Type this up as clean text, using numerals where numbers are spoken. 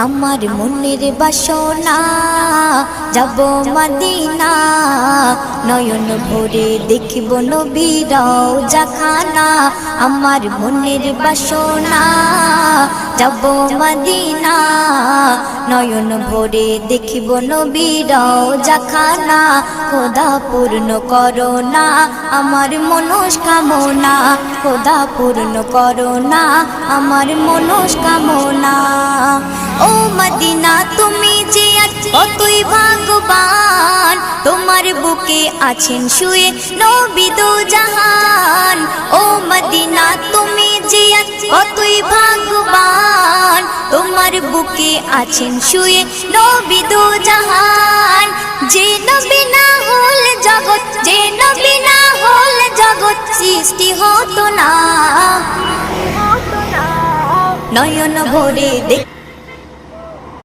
আমার মনের বাসনা যাব মদিনা, নয়ন ভরে দেখিব নবীর রওজাখানা। আমার মনের বাসনা যাব মদিনা, নয়ন ভরে দেখিব নবীর রওজাখানা। খোদা পূর্ণ করো না আমার মনস্কামনা, খোদা পূর্ণ করো না আমার মনস্কামনা। ও মদিনা তুমি যে কতই ভাগ্যবান, তোমার বুকে আছেন শুয়ে নবী দো জাহান। ও মদিনা তুমি যে কতই ভাগ্যবান, তোমার বুকে আছেন শুয়ে নবী দো জাহান। যে নবী না হল জগৎ, যে নবী না হল জগৎ সৃষ্টি হতো না। নয়ন ভরে দেখ